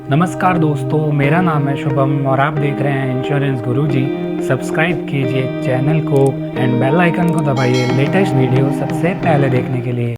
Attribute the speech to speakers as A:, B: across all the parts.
A: नमस्कार दोस्तों, मेरा नाम है शुभम और आप देख रहे हैं इंश्योरेंस गुरुजी। सब्सक्राइब कीजिए चैनल को एंड बेल आइकन को दबाइए लेटेस्ट वीडियो सबसे पहले देखने के लिए।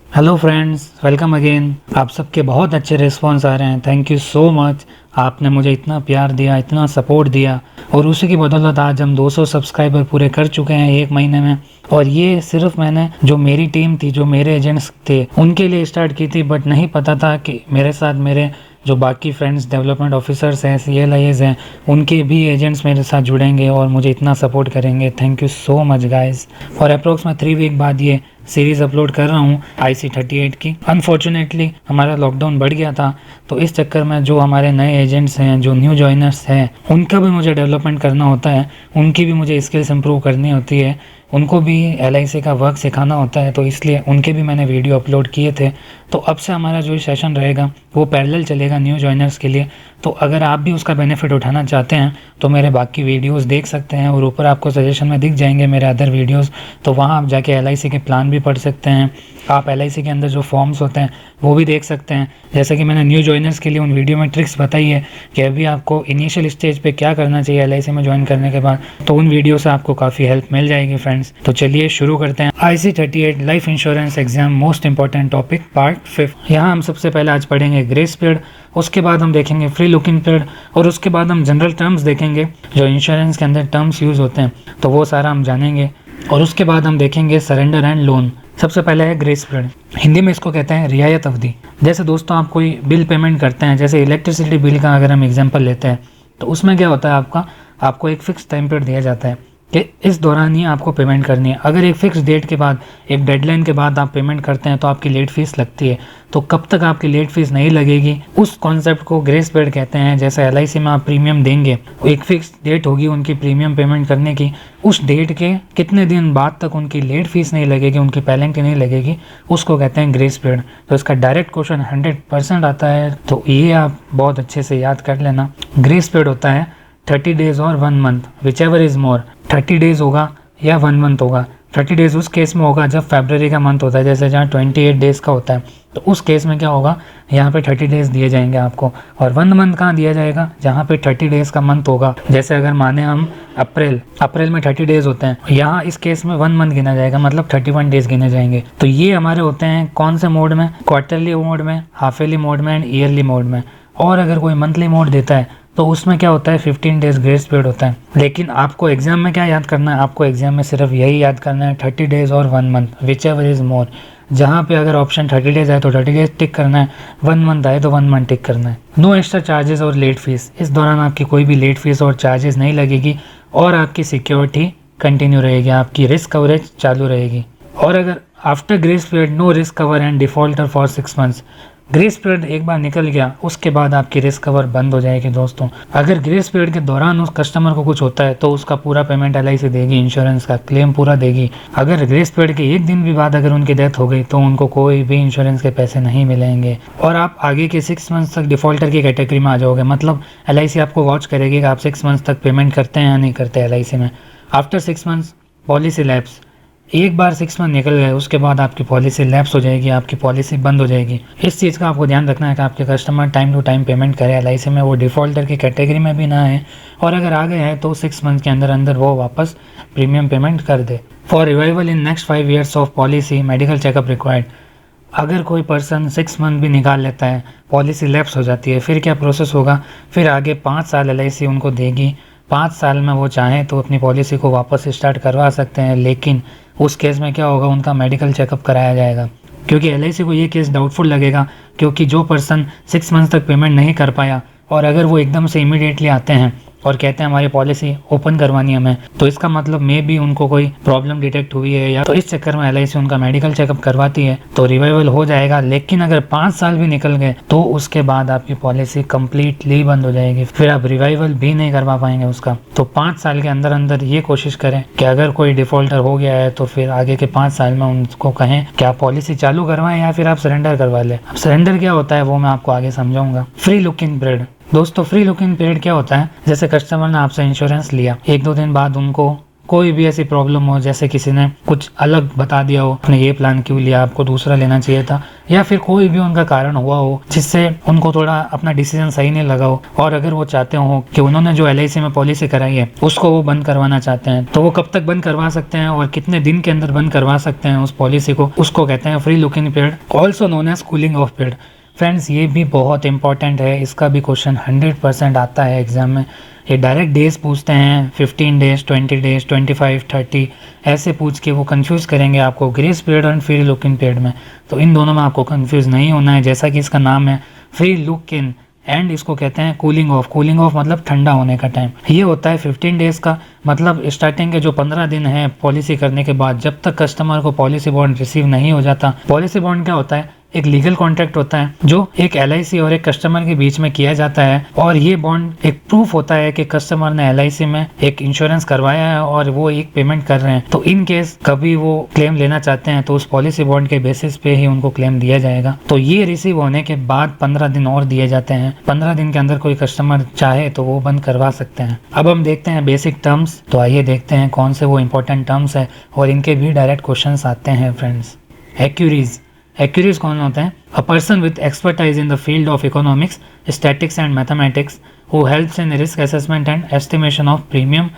A: Hello friends, welcome again. आप सबके बहुत अच्छे रिस्पॉन्स आ रहे हैं, थैंक यू सो मच। आपने मुझे इतना प्यार दिया, इतना सपोर्ट दिया और उसी की बदौलत आज हम 200 सब्सक्राइबर पूरे कर चुके हैं एक महीने में। और ये सिर्फ मैंने जो मेरी टीम थी, जो मेरे एजेंट्स थे, उनके लिए स्टार्ट की थी, बट नहीं पता था कि मेरे साथ मेरे जो बाकी फ्रेंड्स डेवलपमेंट ऑफिसर्स हैं, CLIs हैं, उनके भी एजेंट्स मेरे साथ जुड़ेंगे और मुझे इतना सपोर्ट करेंगे। Thank you so much guys. और अप्रोक्स मैं 3 वीक बाद ये सीरीज़ अपलोड कर रहा हूँ IC38 की। अनफॉर्चुनेटली हमारा लॉकडाउन बढ़ गया था, तो इस चक्कर में जो हमारे नए एजेंट्स हैं, जो न्यू जॉइनर्स हैं, उनका भी मुझे डेवलपमेंट करना होता है, उनकी भी मुझे स्किल्स इंप्रूव करनी होती है, उनको भी LIC का वर्क सिखाना होता है, तो इसलिए उनके भी मैंने वीडियो अपलोड किए थे। तो अब से हमारा जो सेशन रहेगा वो पैरेलल चलेगा न्यू जॉइनर्स के लिए। तो अगर आप भी उसका बेनिफिट उठाना चाहते हैं तो मेरे बाकी वीडियोस देख सकते हैं और ऊपर आपको सजेशन में दिख जाएंगे मेरे अदर वीडियोस। तो वहाँ आप जाके LIC के प्लान भी पढ़ सकते हैं। आप LIC के अंदर जो फॉर्म्स होते हैं वो भी देख सकते हैं। जैसे कि मैंने न्यू जॉइनर्स के लिए उन वीडियो में ट्रिक्स बताई है कि अभी आपको इनिशियल स्टेज पे क्या करना चाहिए LIC में ज्वाइन करने के बाद, तो उन वीडियो से आपको काफ़ी हेल्प मिल जाएगी फ्रेंड्स। तो चलिए शुरू करते हैं। IC38 life insurance exam most important topic part 5। यहाँ हम सबसे पहले आज पढ़ेंगे ग्रेस पीरियड, उसके बाद हम देखेंगे फ्री लुकिंग पीरियड और उसके बाद हम जनरल टर्म्स देखेंगे, जो इंश्योरेंस के अंदर टर्म्स यूज़ होते हैं, तो वो सारा हम जानेंगे। और उसके बाद हम देखेंगे सरेंडर एंड लोन। सबसे पहले है ग्रेस पीरियड, हिंदी में इसको कहते हैं रियायत अवधि। जैसे दोस्तों आप कोई बिल पेमेंट करते हैं, जैसे इलेक्ट्रिसिटी बिल का अगर हम एग्जांपल लेते हैं, तो उसमें क्या होता है, आपको एक फिक्स टाइम पीरियड दिया जाता है कि इस दौरान ही आपको पेमेंट करनी है। अगर एक फिक्स डेट के बाद, एक डेडलाइन के बाद आप पेमेंट करते हैं तो आपकी लेट फीस लगती है। तो कब तक आपकी लेट फीस नहीं लगेगी, उस कॉन्सेप्ट को ग्रेस पीरियड कहते हैं। जैसे LIC में आप प्रीमियम देंगे, एक फिक्स डेट होगी उनकी प्रीमियम पेमेंट करने की, उस डेट के कितने दिन बाद तक उनकी लेट फीस नहीं लगेगी, उनकी पेनल्टी नहीं लगेगी, उसको कहते हैं ग्रेस पीरियड। तो इसका डायरेक्ट क्वेश्चन 100% आता है, तो ये आप बहुत अच्छे से याद कर लेना। ग्रेस पीरियड होता है 30 डेज और 1 month, which ever is more. 30 days होगा या 1 मंथ होगा। 30 डेज उस केस में होगा जब फरवरी का मंथ होता है, जैसे जहाँ 28 डेज़ का होता है, तो उस केस में क्या होगा, यहाँ पे 30 डेज़ दिए जाएंगे आपको। और 1 मंथ कहाँ दिया जाएगा, जहाँ पे 30 डेज़ का मंथ होगा। जैसे अगर माने हम अप्रैल में 30 डेज़ होते हैं, यहाँ इस केस में 1 मंथ गिना जाएगा, मतलब 31 डेज़ गिने जाएंगे। तो ये हमारे होते हैं कौन से मोड में, क्वार्टरली मोड में, हाफ ईयरली मोड में एंड ईयरली मोड में। और अगर कोई मंथली मोड देता है तो उसमें क्या होता है, 15 डेज ग्रेस पीरियड होता है। लेकिन आपको एग्जाम में क्या याद करना है, आपको एग्जाम में सिर्फ यही याद करना है 30 डेज और 1 month, which ever is more. जहाँ पे अगर ऑप्शन 30 डेज आए तो 30 डेज टिक करना है, 1 मंथ आए तो 1 मंथ टिक करना है। नो एक्स्ट्रा चार्जेस और लेट फीस, इस दौरान आपकी कोई भी लेट फीस और चार्जेस नहीं लगेगी और आपकी सिक्योरिटी कंटिन्यू रहेगी, आपकी रिस्क कवरेज चालू रहेगी। और अगर after grace period no risk cover and defaulter for 6 months, grace period एक बार निकल गया उसके बाद आपकी रिस्क कवर बंद हो जाएगी दोस्तों। अगर ग्रेस पीरियड के दौरान उस कस्टमर को कुछ होता है तो उसका पूरा पेमेंट LIC देगी, इंश्योरेंस का क्लेम पूरा देगी। अगर ग्रेस पीरियड के 1 दिन भी बाद अगर उनकी डेथ हो गई तो उनको कोई भी इंश्योरेंस के पैसे नहीं मिलेंगे और आप आगे के 6 मंथ्स तक डिफॉल्टर की कैटेगरी में आ जाओगे। मतलब LIC आपको वॉच करेगी कि आप 6 मंथ्स तक पेमेंट करते हैं या नहीं करते LIC में। आफ्टर 6 मंथ्स पॉलिसी लैप्स, एक बार 6 मंथ निकल गए उसके बाद आपकी पॉलिसी लैप्स हो जाएगी, आपकी पॉलिसी बंद हो जाएगी। इस चीज़ का आपको ध्यान रखना है कि आपके customer time to time payment करे LIC में, वो डिफ़ॉल्टर की कैटेगरी में भी ना है, और अगर आ गए हैं तो 6 मंथ के अंदर अंदर वो वापस प्रीमियम पेमेंट कर दे। For revival in next 5 years of policy medical checkup required, अगर कोई पर्सन 6 मंथ भी निकाल लेता है, पॉलिसी लैप्स हो जाती है, फिर क्या प्रोसेस होगा, फिर आगे 5 साल LIC उनको देगी। 5 साल में वो चाहें तो अपनी पॉलिसी को वापस स्टार्ट करवा सकते हैं, लेकिन उस केस में क्या होगा, उनका मेडिकल चेकअप कराया जाएगा। क्योंकि LIC को ये केस डाउटफुल लगेगा, क्योंकि जो पर्सन 6 मंथ्स तक पेमेंट नहीं कर पाया और अगर वो एकदम से इमीडिएटली आते हैं और कहते हैं हमारी पॉलिसी ओपन करवानी है हमें, तो इसका मतलब मे भी उनको कोई प्रॉब्लम डिटेक्ट हुई है, या तो इस चक्कर में LIC उनका मेडिकल चेकअप करवाती है तो रिवाइवल हो जाएगा। लेकिन अगर 5 साल भी निकल गए तो उसके बाद आपकी पॉलिसी कंप्लीटली बंद हो जाएगी, फिर आप रिवाइवल भी नहीं करवा पाएंगे उसका। तो 5 साल के अंदर अंदर ये कोशिश करें कि अगर कोई डिफॉल्टर हो गया है तो फिर आगे के 5 साल में उनको कहें कि आप पॉलिसी चालू करवाएं या फिर आप सरेंडर करवा लें। अब सरेंडर क्या होता है वो मैं आपको आगे समझाऊंगा। फ्री लुकिंग पीरियड, दोस्तों फ्री लुकिंग पीरियड क्या होता है, जैसे कस्टमर ने आपसे इंश्योरेंस लिया, 1-2 दिन बाद उनको कोई भी ऐसी प्रॉब्लम हो, जैसे किसी ने कुछ अलग बता दिया हो, आपने ये प्लान क्यों लिया, आपको दूसरा लेना चाहिए था, या फिर कोई भी उनका कारण हुआ हो जिससे उनको थोड़ा अपना डिसीजन सही नहीं लगा हो, और अगर वो चाहते हो कि उन्होंने जो LIC में पॉलिसी कराई है उसको वो बंद करवाना चाहते हैं, तो वो कब तक बंद करवा सकते हैं और कितने दिन के अंदर बंद करवा सकते हैं उस पॉलिसी को, उसको कहते हैं free looking period, also known as cooling off period. Friends, ये भी बहुत इंपॉर्टेंट है, इसका भी क्वेश्चन 100% आता है एग्जाम में। ये डायरेक्ट डेज पूछते हैं, 15 डेज, 20 डेज, 25, 30 ऐसे पूछ के वो कंफ्यूज करेंगे आपको ग्रेस पीरियड और फ्री लुक इन पीरियड में। तो इन दोनों में आपको कंफ्यूज नहीं होना है, जैसा कि इसका नाम है फ्री लुक इन, एंड इसको कहते हैं कूलिंग ऑफ। कूलिंग ऑफ मतलब ठंडा होने का टाइम। ये होता है 15 डेज का, मतलब स्टार्टिंग के जो 15 दिन है पॉलिसी करने के बाद, जब तक कस्टमर को पॉलिसी बॉन्ड रिसीव नहीं हो जाता। पॉलिसी बॉन्ड क्या होता है? एक लीगल कॉन्ट्रैक्ट होता है जो एक LIC और एक कस्टमर के बीच में किया जाता है, और ये बॉन्ड एक प्रूफ होता है कि कस्टमर ने LIC में एक इंश्योरेंस करवाया है और वो एक पेमेंट कर रहे हैं। तो इन केस कभी वो क्लेम लेना चाहते हैं तो उस पॉलिसी बॉन्ड के बेसिस पे ही उनको क्लेम दिया जाएगा। तो ये रिसीव होने के बाद 15 दिन और दिए जाते हैं। 15 दिन के अंदर कोई कस्टमर चाहे तो वो बंद करवा सकते हैं। अब हम देखते हैं बेसिक टर्म्स। तो आइए देखते हैं कौन से वो इंपॉर्टेंट टर्म्स है और इनके भी डायरेक्ट क्वेश्चन आते हैं फ्रेंड्स। एक्यूरीज। एक्यूरीज कौन होते हैं? A person with expertise in the field of economics, statics and mathematics who helps in risk assessment and estimation of premium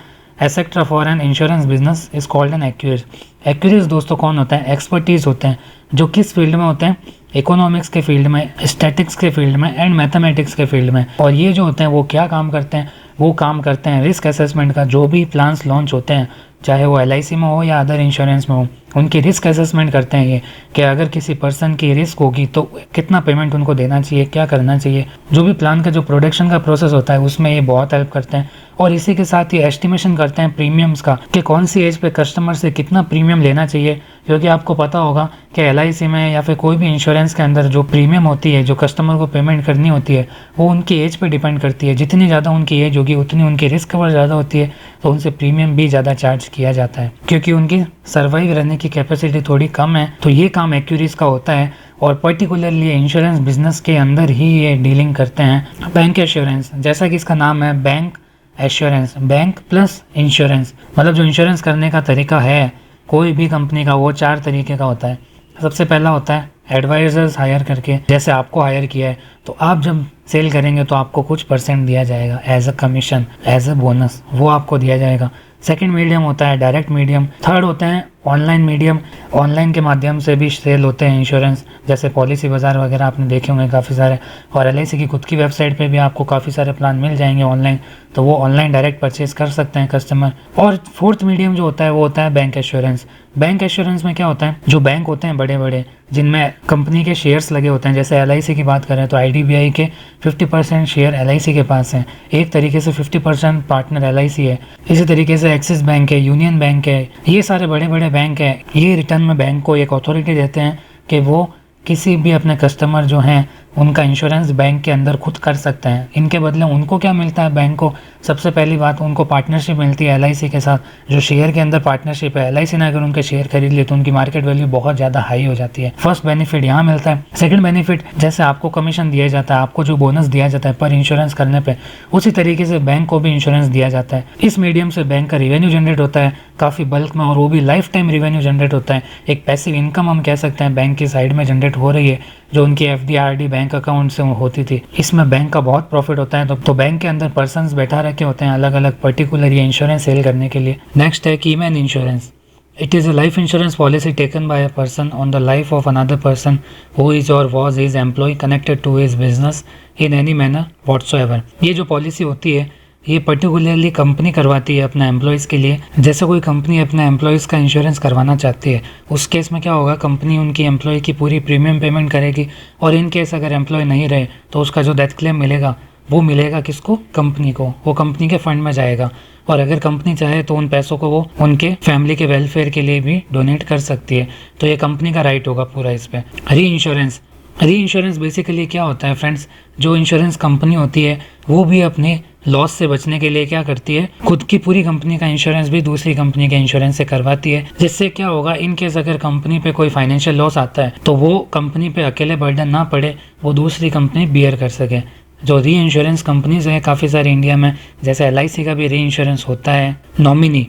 A: etcetera for an insurance business is called an actuaries. Actuaries दोस्तों कौन होता है? Expertise होते हैं, जो किस field में होते हैं? इकोनॉमिक्स के फील्ड में, स्टैटिक्स के फील्ड में एंड मैथमेटिक्स के फील्ड में। और ये जो होते हैं वो क्या काम करते हैं? वो काम करते हैं रिस्क असेसमेंट का। जो भी प्लान्स लॉन्च होते हैं, चाहे वो LIC में हो या अदर इंश्योरेंस में हो, उनकी रिस्क असेसमेंट करते हैं ये, कि अगर किसी पर्सन की रिस्क होगी तो कितना पेमेंट उनको देना चाहिए, क्या करना चाहिए। जो भी प्लान का जो प्रोडक्शन का प्रोसेस होता है उसमें ये बहुत हेल्प करते हैं। और इसी के साथ ये एस्टिमेशन करते हैं प्रीमियम्स का, कि कौन सी एज पे कस्टमर से कितना प्रीमियम लेना चाहिए। क्योंकि आपको पता होगा कि LIC में या फिर कोई भी इंश्योरेंस के अंदर जो प्रीमियम होती है, जो कस्टमर को पेमेंट करनी होती है, वो उनकी एज पे डिपेंड करती है। जितनी ज़्यादा उनकी एज होगी उतनी उनकी रिस्क कवर ज़्यादा होती है, तो उनसे प्रीमियम भी ज़्यादा चार्ज किया जाता है, क्योंकि उनकी सर्वाइव रहने की कैपेसिटी थोड़ी कम है। तो ये काम एक्यूरीज का होता है, और पर्टिकुलरली इंश्योरेंस बिजनेस के अंदर ही ये डीलिंग करते हैं। बैंक एश्योरेंस, जैसा कि इसका नाम है bank assurance, bank plus insurance, मतलब जो इंश्योरेंस करने का तरीका है कोई भी कंपनी का, वो 4 तरीके का होता है। सबसे पहला होता है एडवाइजर्स हायर करके, जैसे आपको हायर किया है तो आप जब सेल करेंगे तो आपको कुछ % दिया जाएगा as a commission, as a bonus, वो आपको दिया जाएगा। सेकंड मीडियम होता है डायरेक्ट मीडियम। थर्ड होते हैं ऑनलाइन मीडियम, ऑनलाइन के माध्यम से भी सेल होते हैं इंश्योरेंस, जैसे पॉलिसी बाजार वगैरह आपने देखे होंगे काफ़ी सारे, और LIC की खुद की वेबसाइट पे भी आपको काफ़ी सारे प्लान मिल जाएंगे ऑनलाइन, तो वो ऑनलाइन डायरेक्ट परचेज कर सकते हैं कस्टमर। और फोर्थ मीडियम जो होता है वो होता है बैंक एश्योरेंस। बैंक एश्योरेंस में क्या होता है? जो बैंक होते हैं बड़े बड़े, जिनमें कंपनी के शेयर्स लगे होते हैं, जैसे LIC की बात करें तो IDBI के 50% शेयर LIC के पास हैं, एक तरीके से 50% पार्टनर LIC है। इसी तरीके से एक्सिस बैंक है, यूनियन बैंक है, ये सारे बड़े बड़े बैंक है। ये रिटर्न में बैंक को एक अथॉरिटी देते हैं कि वो किसी भी अपने कस्टमर जो हैं उनका इंश्योरेंस बैंक के अंदर खुद कर सकते हैं। इनके बदले उनको क्या मिलता है? बैंक को सबसे पहली बात उनको पार्टनरशिप मिलती है LIC के साथ, जो शेयर के अंदर पार्टनरशिप है। LIC ने अगर उनके शेयर खरीद लिए तो उनकी मार्केट वैल्यू बहुत ज़्यादा हाई हो जाती है। फर्स्ट बेनिफिट यहाँ मिलता है। सेकंड बेनिफिट, जैसे आपको कमीशन दिया जाता है, आपको जो बोनस दिया जाता है पर इंश्योरेंस करने पर, उसी तरीके से बैंक को भी इंश्योरेंस दिया जाता है। इस मीडियम से बैंक का रेवेन्यू जनरेट होता है काफ़ी बल्क में, और वो भी लाइफ टाइम रेवेन्यू जनरेट होता है। एक पैसिव इनकम हम कह सकते हैं बैंक की साइड में जनरेट हो रही है, जो उनकी FD RD बैंक अकाउंट से होती थी। इसमें बैंक का बहुत प्रॉफिट होता है। तो बैंक के अंदर पर्सन्स बैठा रखे होते हैं अलग अलग पर्टिकुलर ये इंश्योरेंस सेल करने के लिए। नेक्स्ट है keyman insurance. It is a life insurance policy taken by a person on the life of another person who is or was his employ connected to his business in any manner whatsoever. ये जो policy होती है ये particularly company करवाती है अपने employees के लिए। जैसे कोई कंपनी अपने एम्प्लॉयज़ का इंश्योरेंस करवाना चाहती है, उस केस में क्या होगा, कंपनी उनकी एम्प्लॉय की पूरी प्रीमियम पेमेंट करेगी, और इन केस अगर एम्प्लॉय नहीं रहे तो उसका जो डेथ क्लेम मिलेगा वो मिलेगा किसको? कंपनी को। वो कंपनी के फंड में जाएगा, और अगर कंपनी चाहे तो उन पैसों को वो उनके फैमिली के वेलफेयर के लिए भी डोनेट कर सकती है। तो ये कंपनी का राइट होगा पूरा इस पर। री इंश्योरेंस। री इंश्योरेंस बेसिकली क्या होता है फ्रेंड्स, जो इंश्योरेंस कंपनी होती है वो भी अपने लॉस से बचने के लिए क्या करती है, खुद की पूरी कंपनी का इंश्योरेंस भी दूसरी कंपनी के इंश्योरेंस से करवाती है। जिससे क्या होगा, इन केस अगर कंपनी पे कोई फाइनेंशियल लॉस आता है तो वो कंपनी पे अकेले बर्डन ना पड़े, वो दूसरी कंपनी बियर कर सके। जो री इंश्योरेंस कंपनीज हैं काफ़ी सारी इंडिया में, जैसे LIC का भी री इंश्योरेंस होता है। Nominee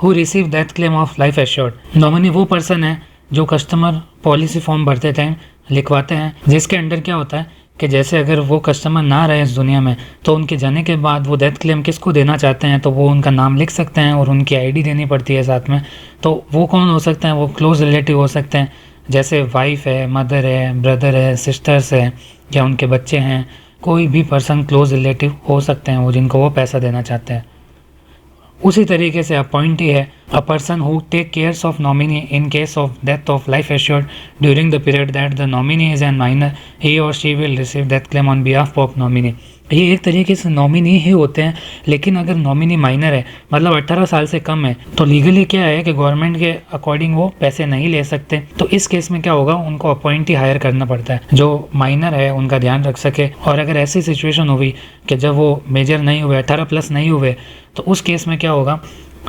A: who receive death claim of life assured. Nominee वो पर्सन है जो कस्टमर पॉलिसी फॉर्म भरते टाइम लिखवाते हैं, जिसके अंडर क्या होता है कि जैसे अगर वो कस्टमर ना रहे इस दुनिया में तो उनके जाने के बाद वो डेथ क्लेम किसको देना चाहते हैं तो वो उनका नाम लिख सकते हैं और उनकी आईडी देनी पड़ती है साथ में। तो वो कौन हो सकते हैं, वो क्लोज रिलेटिव हो सकते हैं, जैसे वाइफ है, मदर है, ब्रदर है, सिस्टर्स है, या उनके बच्चे हैं, कोई भी पर्सन क्लोज रिलेटिव हो सकते हैं वो जिनको वो पैसा देना चाहते हैं। उसी तरीके से अपॉइंटी है a person who take cares of nominee in case of death of life assured during the period that the nominee is an minor, he or she will receive death claim on behalf of nominee. ये एक तरीके से nominee ही होते हैं, लेकिन अगर nominee minor है मतलब 18 साल से कम है तो लीगली क्या है कि गवर्नमेंट के अकॉर्डिंग वो पैसे नहीं ले सकते। तो इस केस में क्या होगा, उनको अपॉइंटी हायर करना पड़ता है जो माइनर है उनका ध्यान रख सके। और अगर ऐसी सिचुएशन हुई कि जब वो मेजर नहीं हुए, 18 प्लस नहीं हुए, तो उस केस में क्या होगा,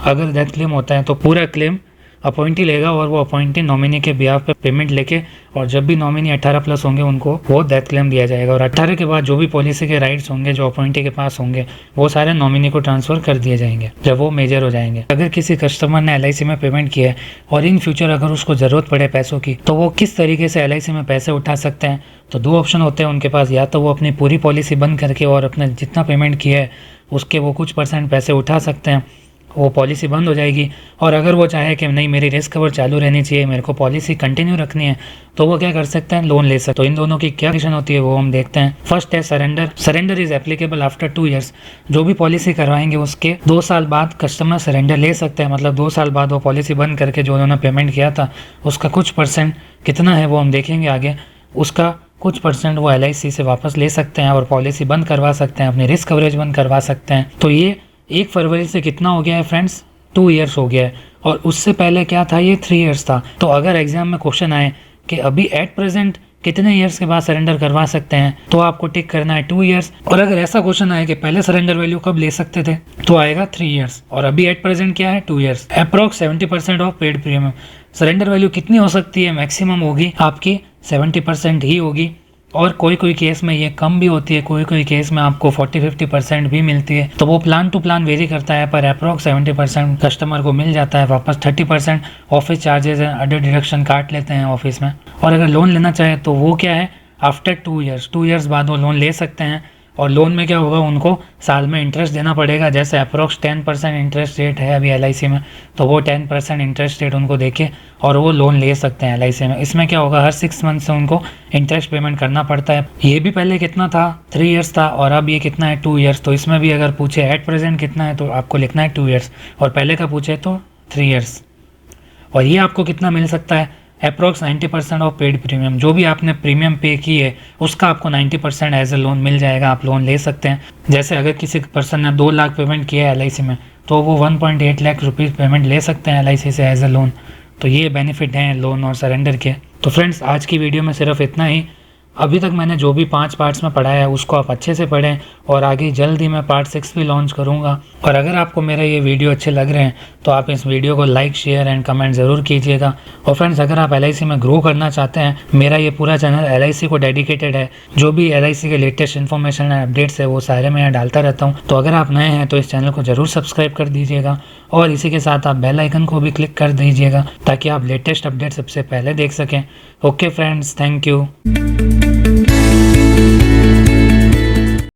A: अगर डेथ क्लेम होता है तो पूरा क्लेम अपॉइंटी लेगा और वो अपॉइंटी नॉमिनी के बिहाफ पे पेमेंट लेके, और जब भी नॉमिनी 18 प्लस होंगे उनको वो डेथ क्लेम दिया जाएगा। और 18 के बाद जो भी पॉलिसी के राइट्स होंगे जो अपॉइंटी के पास होंगे वो सारे नॉमिनी को ट्रांसफ़र कर दिए जाएंगे जब वो मेजर हो जाएंगे। अगर किसी कस्टमर ने LIC में पेमेंट किया है और इन फ्यूचर अगर उसको ज़रूरत पड़े पैसों की तो वो किस तरीके से LIC में पैसे उठा सकते हैं, तो 2 ऑप्शन होते हैं उनके पास। या तो वो अपनी पूरी पॉलिसी बंद करके और अपना जितना पेमेंट किया है उसके वो कुछ % पैसे उठा सकते हैं, वो पॉलिसी बंद हो जाएगी। और अगर वो चाहे कि नहीं मेरी रिस्क कवर चालू रहनी चाहिए, मेरे को पॉलिसी कंटिन्यू रखनी है, तो वो क्या कर सकते हैं, लोन ले सकते हैं। तो इन दोनों की क्या कंडीशन होती है वो हम देखते हैं। फर्स्ट है surrender. Surrender is applicable after 2 years. जो भी पॉलिसी करवाएंगे उसके 2 साल बाद कस्टमर सरेंडर ले सकते हैं, मतलब 2 साल बाद वो पॉलिसी बंद करके जो उन्होंने पेमेंट किया था उसका कुछ % कितना है वो हम देखेंगे आगे, उसका कुछ % वो LIC से वापस ले सकते हैं और पॉलिसी बंद करवा सकते हैं, अपनी रिस्क कवरेज बंद करवा सकते हैं। तो ये 1 फरवरी से कितना हो गया है फ्रेंड्स, 2 ईयर्स हो गया है। और उससे पहले क्या था, ये 3 ईयर्स था। तो अगर एग्जाम में क्वेश्चन आए कि अभी एट प्रेजेंट कितने ईयर्स के बाद सरेंडर करवा सकते हैं, तो आपको टिक करना है 2 ईयर्स। और अगर ऐसा क्वेश्चन आए कि पहले सरेंडर वैल्यू कब ले सकते थे, तो आएगा 3 ईयर्स। और अभी एट प्रेजेंट क्या है, 2 years. Approx 70% of paid premium. Surrender value कितनी हो सकती है, मैक्सिमम होगी आपकी 70% ही होगी। और कोई कोई केस में ये कम भी होती है, कोई कोई केस में आपको 40-50% भी मिलती है। तो वो प्लान टू प्लान वेरी करता है, पर अप्रॉक्स 70% कस्टमर को मिल जाता है वापस। 30% ऑफिस चार्जेस है, अडर डिडक्शन काट लेते हैं ऑफिस में। और अगर लोन लेना चाहे तो वो क्या है, आफ्टर 2 ईयर्स, 2 ईयर्स बाद वो लोन ले सकते हैं। और लोन में क्या होगा, उनको साल में इंटरेस्ट देना पड़ेगा। जैसे अप्रोक्स 10% इंटरेस्ट रेट है अभी LIC में, तो वो 10% इंटरेस्ट रेट उनको देके और वो लोन ले सकते हैं LIC में। इसमें क्या होगा, हर 6 मंथ से उनको इंटरेस्ट पेमेंट करना पड़ता है। ये भी पहले कितना था, 3 ईयर्स था, और अब ये कितना है, 2 ईयर्स। तो इसमें भी अगर पूछे एट प्रेजेंट कितना है तो आपको लिखना है 2 ईयर्स, और पहले का पूछे तो 3 ईयर्स। और ये आपको कितना मिल सकता है, अप्रॉक्स 90% ऑफ पेड प्रीमियम। जो भी आपने प्रीमियम पे की है उसका आपको 90% एज ए लोन मिल जाएगा, आप लोन ले सकते हैं। जैसे अगर किसी पर्सन ने 2 लाख पेमेंट किया है LIC में, तो वो 1.8 लाख रुपीज़ पेमेंट ले सकते हैं LIC से एज ए लोन। तो ये बेनिफिट हैं लोन और सरेंडर के। तो फ्रेंड्स, आज की वीडियो में सिर्फ इतना ही। अभी तक मैंने जो भी 5 पार्ट्स में पढ़ाया है उसको आप अच्छे से पढ़ें, और आगे जल्द ही मैं पार्ट 6 भी लॉन्च करूंगा। और अगर आपको मेरे ये वीडियो अच्छे लग रहे हैं तो आप इस वीडियो को लाइक, शेयर एंड कमेंट ज़रूर कीजिएगा। और फ्रेंड्स, अगर आप LIC में ग्रो करना चाहते हैं, मेरा ये पूरा चैनल LIC को डेडिकेटेड है। जो भी LIC के लेटेस्ट इन्फॉर्मेशन एंड अपडेट्स है वो सारे मैं यहाँ डालता रहता हूँ। तो अगर आप नए हैं तो इस चैनल को ज़रूर सब्सक्राइब कर दीजिएगा, और इसी के साथ आप बेल आइकन को भी क्लिक कर दीजिएगा ताकि आप लेटेस्ट अपडेट सबसे पहले देख सकें। Okay friends, thank you.